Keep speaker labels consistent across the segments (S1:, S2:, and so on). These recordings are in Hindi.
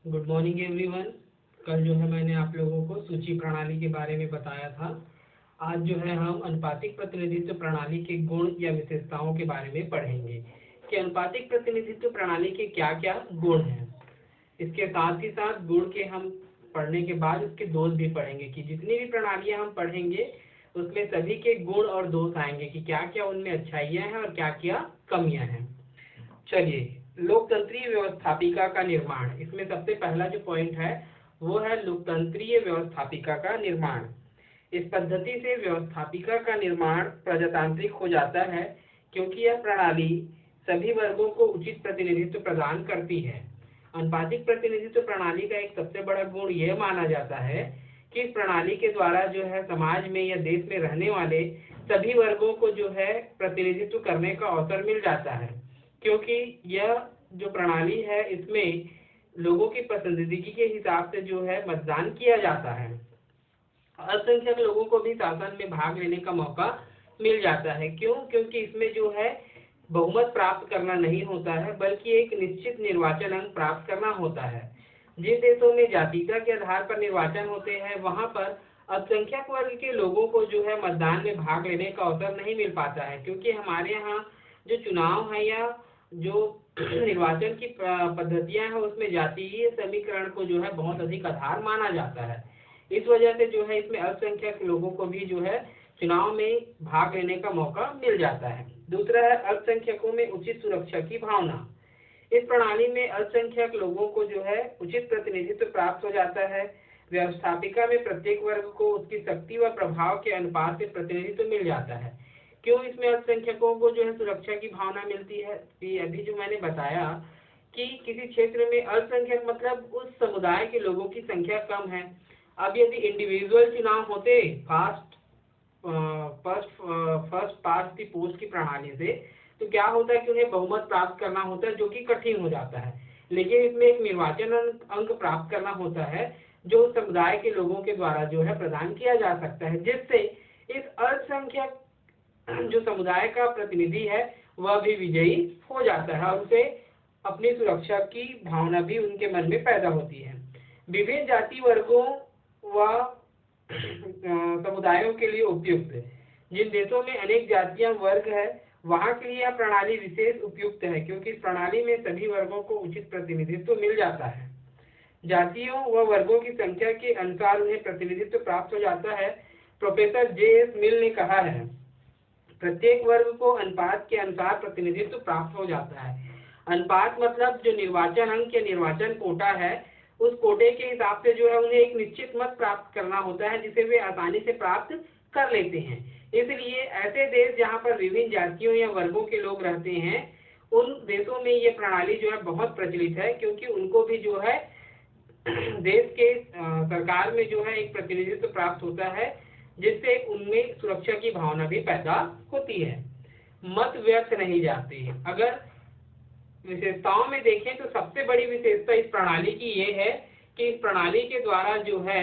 S1: Good morning everyone. कल जो है मैंने आप लोगों को सूची प्रणाली के बारे में बताया था। आज जो है हम अनुपातिक प्रतिनिधित्व प्रणाली के गुण या विशेषताओं के बारे में पढ़ेंगे कि अनुपातिक प्रतिनिधित्व प्रणाली के क्या क्या गुण हैं। इसके साथ ही साथ गुण के हम पढ़ने के बाद उसके दोष भी पढ़ेंगे कि जितनी भी प्रणालियां हम पढ़ेंगे उसमें सभी के गुण और दोष आएंगे कि क्या क्या उनमें अच्छाइयाँ हैं और क्या क्या कमियां हैं। चलिए, लोकतंत्रीय व्यवस्थापिका का निर्माण, इसमें सबसे पहला जो पॉइंट है वो है लोकतंत्रीय व्यवस्थापिका का निर्माण। इस पद्धति से व्यवस्थापिका का निर्माण प्रजातांत्रिक हो जाता है क्योंकि यह प्रणाली सभी वर्गों को उचित प्रतिनिधित्व प्रदान करती है। अनुपातिक प्रतिनिधित्व प्रणाली का एक सबसे बड़ा गुण यह माना जाता है कि इस प्रणाली के द्वारा जो है समाज में या देश में रहने वाले सभी वर्गों को जो है प्रतिनिधित्व करने का अवसर मिल जाता है, क्योंकि यह जो प्रणाली है इसमें लोगों की पसंदीदगी के हिसाब से जो है मतदान किया जाता है। अल्पसंख्यक लोगों को भी शासन में भाग लेने का मौका मिल जाता है। क्यों? क्योंकि इसमें जो है बहुमत प्राप्त करना नहीं होता है, बल्कि एक निश्चित निर्वाचन अंक प्राप्त करना होता है। जिन देशों में जातीयता के आधार पर निर्वाचन होते हैं वहां पर अल्पसंख्यक वर्ग के लोगों को जो है मतदान में भाग लेने का अवसर नहीं मिल पाता है, क्योंकि हमारे यहाँ जो चुनाव है या जो निर्वाचन की पद्धतियां हैं उसमें जातीय समीकरण को जो है बहुत अधिक आधार माना जाता है। इस वजह से जो है इसमें अल्पसंख्यक लोगों को भी जो है चुनाव में भाग लेने का मौका मिल जाता है। दूसरा है अल्पसंख्यकों में उचित सुरक्षा की भावना। इस प्रणाली में अल्पसंख्यक लोगों को जो है उचित प्रतिनिधित्व प्राप्त हो जाता है। व्यवस्थापिका में प्रत्येक वर्ग को उसकी शक्ति व प्रभाव के अनुपात से प्रतिनिधित्व मिल जाता है। क्यों इसमें अल्पसंख्यकों को जो है सुरक्षा की भावना मिलती है? अभी जो मैंने बताया कि किसी क्षेत्र में अल्पसंख्यक मतलब उस समुदाय के लोगों की संख्या कम है। अब यदि इंडिविजुअल चुनाव होते फर्स्ट पास्ट द पोस्ट की प्रणाली से, तो क्या होता है कि उन्हें बहुमत प्राप्त करना होता है, जो कि कठिन हो जाता है। लेकिन इसमें एक निर्वाचन अंक प्राप्त करना होता है जो समुदाय के लोगों के द्वारा जो है प्रदान किया जा सकता है, जिससे इस अल्पसंख्यक जो समुदाय का प्रतिनिधि है वह भी विजयी हो जाता है और उसे अपनी सुरक्षा की भावना भी उनके मन में पैदा होती है। विभिन्न जाति वर्गों व समुदायों के लिए उपयुक्त है। जिन देशों में अनेक जातियां वर्ग है वहां के लिए यह प्रणाली विशेष उपयुक्त है, क्योंकि इस प्रणाली में सभी वर्गों को उचित प्रतिनिधित्व मिल जाता है। जातियों व वर्गों की संख्या के अनुसार उन्हें प्रतिनिधित्व प्राप्त हो जाता है। Professor JS. मिल ने कहा है, प्रत्येक वर्ग को अनुपात के अनुसार प्रतिनिधित्व प्राप्त हो जाता है। अनुपात मतलब जो निर्वाचन अंक या निर्वाचन कोटा है, उस कोटे के हिसाब से जो है उन्हें एक निश्चित मत प्राप्त करना होता है, जिसे वे आसानी से प्राप्त कर लेते हैं। इसलिए ऐसे देश जहां पर विभिन्न जातियों या वर्गों के लोग रहते हैं, उन देशों में ये प्रणाली जो है बहुत प्रचलित है, क्योंकि उनको भी जो है देश के सरकार में जो है एक प्रतिनिधित्व प्राप्त होता है, जिससे उनमें सुरक्षा की भावना भी पैदा होती है। मत व्यर्थ नहीं जाते। अगर विशेषताओं में देखें तो सबसे बड़ी विशेषता इस प्रणाली की ये है कि इस प्रणाली के द्वारा जो है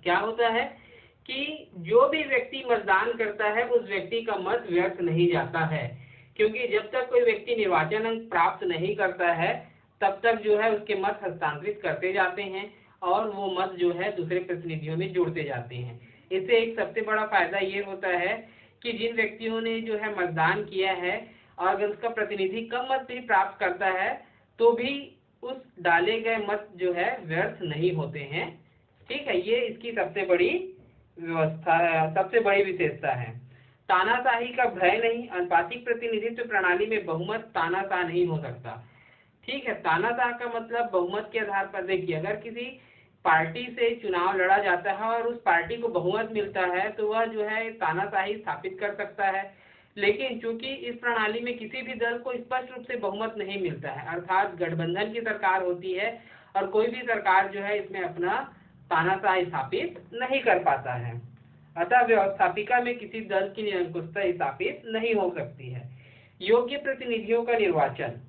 S1: क्या होता है कि जो भी व्यक्ति मतदान करता है उस व्यक्ति का मत व्यर्थ नहीं जाता है, क्योंकि जब तक कोई व्यक्ति निर्वाचन अंक प्राप्त नहीं करता है तब तक जो है उसके मत हस्तांतरित करते जाते हैं और वो मत जो है दूसरे प्रतिनिधियों में जुड़ते जाते हैं। इससे एक सबसे बड़ा फायदा ये होता है कि जिन व्यक्तियों ने जो है मतदान किया है और अगर उसका प्रतिनिधि कम मत भी प्राप्त करता है तो भी उस डाले गए मत जो है व्यर्थ नहीं होते हैं। ठीक है, ये इसकी सबसे बड़ी व्यवस्था है, सबसे बड़ी विशेषता है। तानाशाही का भय नहीं। अनुपातिक प्रतिनिधित्व प्रणाली में बहुमत तानाशाह नहीं हो सकता। ठीक है, तानाशाह का मतलब बहुमत के आधार पर देखिए, अगर किसी पार्टी से चुनाव लड़ा जाता है और उस पार्टी को बहुमत मिलता है तो वह जो है तानाशाही स्थापित कर सकता है। लेकिन चूंकि इस प्रणाली में किसी भी दल को स्पष्ट रूप से बहुमत नहीं मिलता है, अर्थात गठबंधन की सरकार होती है और कोई भी सरकार जो है इसमें अपना तानाशाह स्थापित नहीं कर पाता है, अतः व्यवस्थापिका में किसी दल की निरंकुशता स्थापित नहीं हो सकती है। योग्य प्रतिनिधियों का निर्वाचन।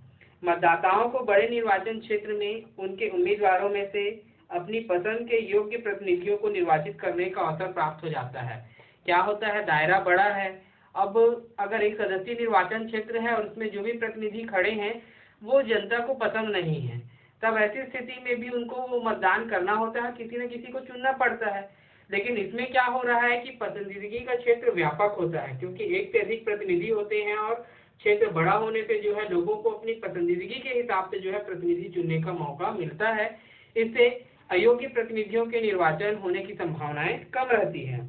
S1: मतदाताओं को बड़े निर्वाचन क्षेत्र में उनके उम्मीदवारों में से अपनी पसंद के योग्य प्रतिनिधियों को निर्वाचित करने का अवसर प्राप्त हो जाता है। क्या होता है, दायरा बड़ा है। अब अगर एक सदस्यीय निर्वाचन क्षेत्र है और उसमें जो भी प्रतिनिधि खड़े हैं वो जनता को पसंद नहीं है, तब ऐसी स्थिति में भी उनको वो मतदान करना होता है, किसी न किसी को चुनना पड़ता है। लेकिन इसमें क्या हो रहा है कि पसंदीदगी का क्षेत्र व्यापक होता है, क्योंकि एक से अधिक प्रतिनिधि होते हैं और क्षेत्र बड़ा होने से जो है लोगों को अपनी पसंदीदगी के हिसाब से जो है प्रतिनिधि चुनने का मौका मिलता है। इससे अयोग्य प्रतिनिधियों के निर्वाचन होने की संभावनाएं कम रहती है।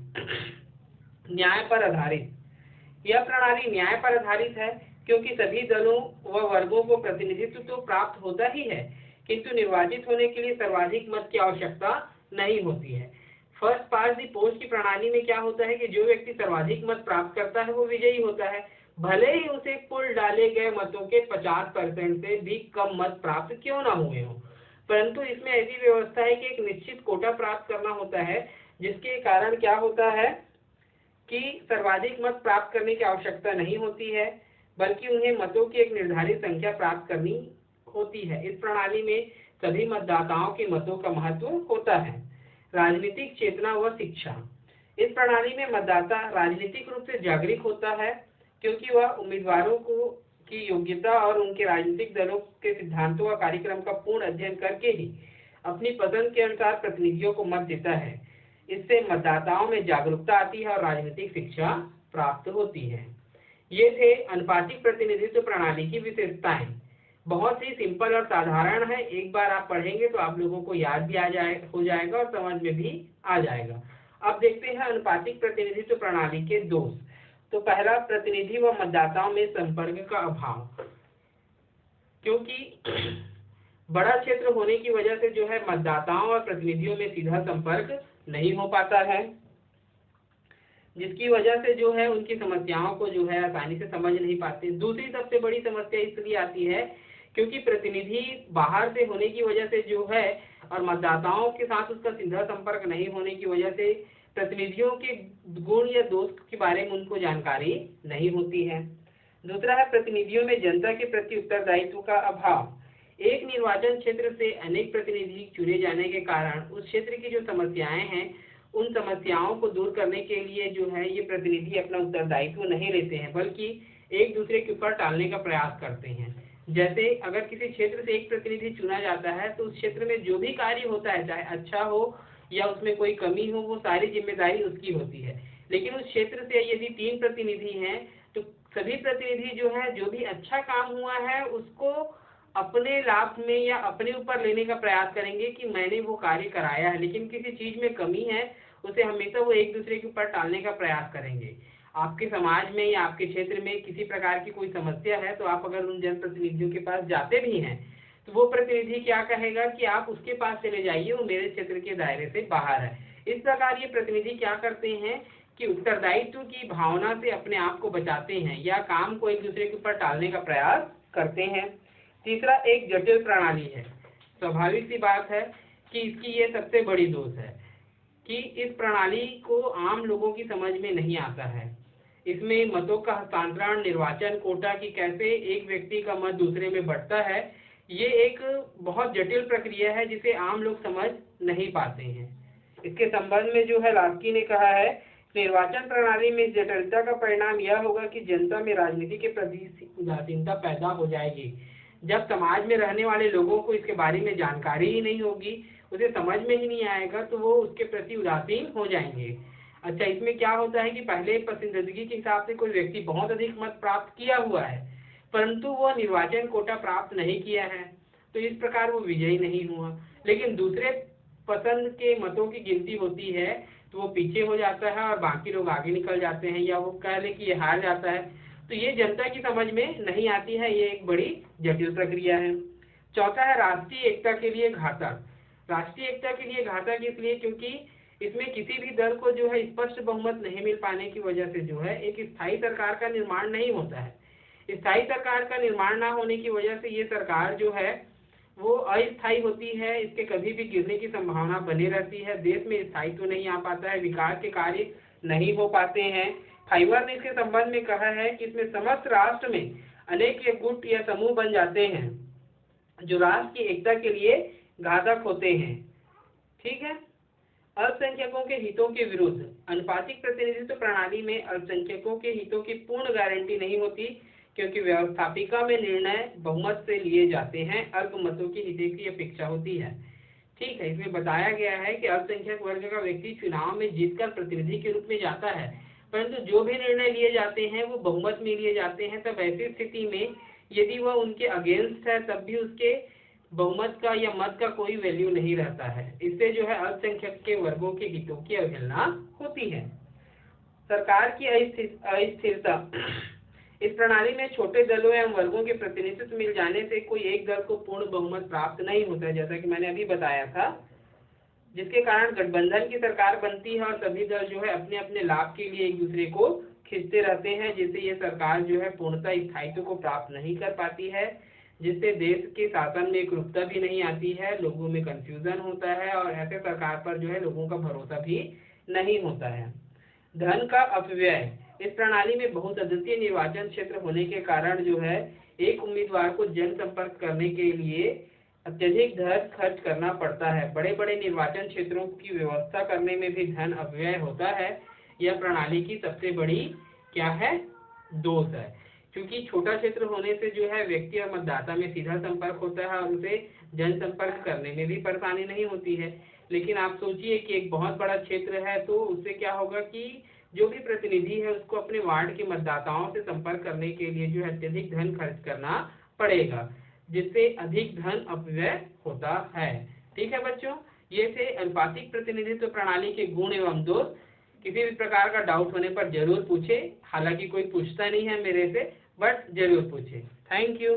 S1: न्याय पर आधारित, यह प्रणाली न्याय पर आधारित है, क्योंकि सभी दलों व वर्गों को प्रतिनिधित्व तो प्राप्त होता ही है, किंतु निर्वाचित होने के लिए सर्वाधिक मत की आवश्यकता नहीं होती है। फर्स्ट पास्ट द पोस्ट की प्रणाली में क्या होता है कि जो व्यक्ति सर्वाधिक मत प्राप्त करता है वो विजयी होता है, भले ही उसे कुल डाले गए मतों के 50% से भी कम मत प्राप्त क्यों ना हुए हों। परंतु इसमें ऐसी व्यवस्था है कि एक निश्चित कोटा प्राप्त करना होता है, जिसके कारण क्या होता है कि सर्वाधिक मत प्राप्त करने की आवश्यकता नहीं होती है, बल्कि उन्हें मतों की एक निर्धारित संख्या प्राप्त करनी होती है। इस प्रणाली में सभी मतदाताओं के मतों का महत्व होता है। राजनीतिक चेतना व शिक्षा, इस प्रणाली में मतदाता राजनीतिक रूप से जागरूक होता है, क्योंकि वह उम्मीदवारों को की योग्यता और उनके राजनीतिक दलों के सिद्धांतों व कार्यक्रम का पूर्ण अध्ययन करके ही अपनी पसंद के अनुसार प्रतिनिधियों को मत देता है। इससे मतदाताओं में जागरूकता आती है और राजनीतिक शिक्षा प्राप्त होती है। ये थे अनुपातिक प्रतिनिधित्व प्रणाली की विशेषताएं। बहुत ही सिंपल और साधारण है, एक बार आप पढ़ेंगे तो आप लोगों को याद भी हो जाएगा और समझ में भी आ जाएगा। अब देखते हैं अनुपातिक प्रतिनिधित्व प्रणाली के दोष। तो पहला, प्रतिनिधि व मतदाताओं में संपर्क का अभाव, क्योंकि बड़ा क्षेत्र होने की वजह से जो है मतदाताओं और प्रतिनिधियों में सीधा संपर्क नहीं हो पाता है, जिसकी वजह से जो है उनकी समस्याओं को जो है आसानी से समझ नहीं पाते। दूसरी सबसे बड़ी समस्या इसलिए आती है क्योंकि प्रतिनिधि बाहर से होने की वजह से जो है और मतदाताओं के साथ उसका सीधा संपर्क नहीं होने की वजह से प्रतिनिधियों के गुण या दोष के बारे में उनको जानकारी नहीं होती है। दूसरा है प्रतिनिधियों में जनता के प्रति उत्तरदायित्व का अभाव। एक निर्वाचन क्षेत्र से अनेक प्रतिनिधि चुने जाने के कारण उस क्षेत्र की जो समस्याएं हैं उन समस्याओं को दूर करने के लिए जो है ये प्रतिनिधि अपना उत्तरदायित्व नहीं लेते हैं, बल्कि एक दूसरे के ऊपर टालने का प्रयास करते हैं। जैसे अगर किसी क्षेत्र से एक प्रतिनिधि चुना जाता है तो उस क्षेत्र में जो भी कार्य होता है, चाहे अच्छा हो या उसमें कोई कमी हो, वो सारी जिम्मेदारी उसकी होती है। लेकिन उस क्षेत्र से यदि 3 प्रतिनिधि हैं तो सभी प्रतिनिधि जो है जो भी अच्छा काम हुआ है उसको अपने लाभ में या अपने ऊपर लेने का प्रयास करेंगे कि मैंने वो कार्य कराया है, लेकिन किसी चीज में कमी है उसे हमेशा वो एक दूसरे के ऊपर टालने का प्रयास करेंगे। आपके समाज में या आपके क्षेत्र में किसी प्रकार की कोई समस्या है तो आप अगर उन जनप्रतिनिधियों के पास जाते भी हैं तो वो प्रतिनिधि क्या कहेगा कि आप उसके पास चले जाइए, वो मेरे क्षेत्र के दायरे से बाहर है। इस प्रकार ये प्रतिनिधि क्या करते हैं कि उत्तरदायित्व की भावना से अपने आप को बचाते हैं या काम को एक दूसरे के ऊपर टालने का प्रयास करते हैं। तीसरा, एक जटिल प्रणाली है। स्वाभाविक सी बात है कि इसकी ये सबसे बड़ी दोष है कि इस प्रणाली को आम लोगों की समझ में नहीं आता है। इसमें मतों का हस्तांतरण, निर्वाचन कोटा की कैसे एक व्यक्ति का मत दूसरे में बढ़ता है, ये एक बहुत जटिल प्रक्रिया है जिसे आम लोग समझ नहीं पाते हैं। इसके संबंध में जो है लास्की ने कहा है, निर्वाचन प्रणाली में जटिलता का परिणाम यह होगा कि जनता में राजनीति के प्रति उदासीनता पैदा हो जाएगी। जब समाज में रहने वाले लोगों को इसके बारे में जानकारी ही नहीं होगी, उसे समझ में ही नहीं आएगा, तो वो उसके प्रति उदासीन हो जाएंगे। अच्छा, इसमें क्या होता है कि पहले पसंदीदगी के हिसाब से कोई व्यक्ति बहुत अधिक मत प्राप्त किया हुआ है परंतु वो निर्वाचन कोटा प्राप्त नहीं किया है, तो इस प्रकार वो विजयी नहीं हुआ। लेकिन दूसरे पसंद के मतों की गिनती होती है तो वो पीछे हो जाता है और बाकी लोग आगे निकल जाते हैं, या वो कह ले कि ये हार जाता है। तो ये जनता की समझ में नहीं आती है, ये एक बड़ी जटिल प्रक्रिया है। चौथा है राष्ट्रीय एकता के लिए घातक। राष्ट्रीय एकता के लिए घातक इसलिए क्योंकि इसमें किसी भी दल को जो है स्पष्ट बहुमत नहीं मिल पाने की वजह से जो है एक स्थायी सरकार का निर्माण नहीं होता है। स्थायी सरकार का निर्माण ना होने की वजह से ये सरकार जो है वो अस्थायी होती है, इसके कभी भी गिरने की संभावना बनी रहती है, देश में स्थायित्व नहीं आ पाता है, विकास के कार्य नहीं हो पाते हैं। फाइवर ने इसके संबंध में कहा है कि इसमें समस्त राष्ट्र में अनेक गुट या समूह बन जाते हैं जो राष्ट्र की एकता के लिए घातक होते हैं। ठीक है। अल्पसंख्यकों के हितों के विरुद्ध अनुपातिक प्रतिनिधित्व प्रणाली में अल्पसंख्यकों के हितों की पूर्ण गारंटी नहीं होती, क्योंकि व्यवस्थापिका में निर्णय बहुमत से लिए जाते हैं, अल्पमतों की नीति की अपेक्षा होती है। ठीक है, इसमें बताया गया है कि अल्पसंख्यक वर्ग का व्यक्ति चुनाव में जीतकर प्रतिनिधि के रूप में जाता है, परंतु जो भी निर्णय लिए जाते हैं वो बहुमत में लिए जाते हैं। तब ऐसी स्थिति में यदि वह उनके अगेंस्ट है तब भी उसके बहुमत का या मत का कोई वैल्यू नहीं रहता है। इससे जो है अल्पसंख्यक के वर्गों के हितों की अवहेलना होती है। सरकार की अस्थिरता। इस प्रणाली में छोटे दलों एवं वर्गों के प्रतिनिधित्व मिल जाने से कोई एक दल को पूर्ण बहुमत प्राप्त नहीं होता, जैसा कि मैंने अभी बताया था, जिसके कारण गठबंधन की सरकार बनती है और सभी दल जो है अपने अपने लाभ के लिए एक दूसरे को खींचते रहते हैं, जिससे ये सरकार जो है पूर्णतः स्थायित्व को प्राप्त नहीं कर पाती है, जिससे देश के शासन में एकरूपता भी नहीं आती है, लोगों में कंफ्यूजन होता है और ऐसे सरकार पर जो है लोगों का भरोसा भी नहीं होता है। धन का अपव्यय। इस प्रणाली में बहुत अद्वितीय निर्वाचन क्षेत्र होने के कारण जो है एक उम्मीदवार को जनसंपर्क करने के लिए अत्यधिक धन खर्च करना पड़ता है। बड़े बड़े निर्वाचन क्षेत्रों की व्यवस्था करने में भी धन अपव्यय होता है। यह प्रणाली की सबसे बड़ी क्या है, दोष है, क्योंकि छोटा क्षेत्र होने से जो है व्यक्ति और मतदाता में सीधा संपर्क होता है और उसे जनसंपर्क करने में भी परेशानी नहीं होती है। लेकिन आप सोचिए कि एक बहुत बड़ा क्षेत्र है तो उससे क्या होगा कि जो भी प्रतिनिधि है उसको अपने वार्ड के मतदाताओं से संपर्क करने के लिए जो है अत्यधिक धन खर्च करना पड़ेगा, जिससे अधिक धन अपव्यय होता है। ठीक है बच्चों, ये थे अनुपातिक प्रतिनिधित्व प्रणाली के गुण एवं दोष। किसी भी प्रकार का डाउट होने पर जरूर पूछे, हालांकि कोई पूछता नहीं है मेरे से, बट जरूर पूछे। Thank you.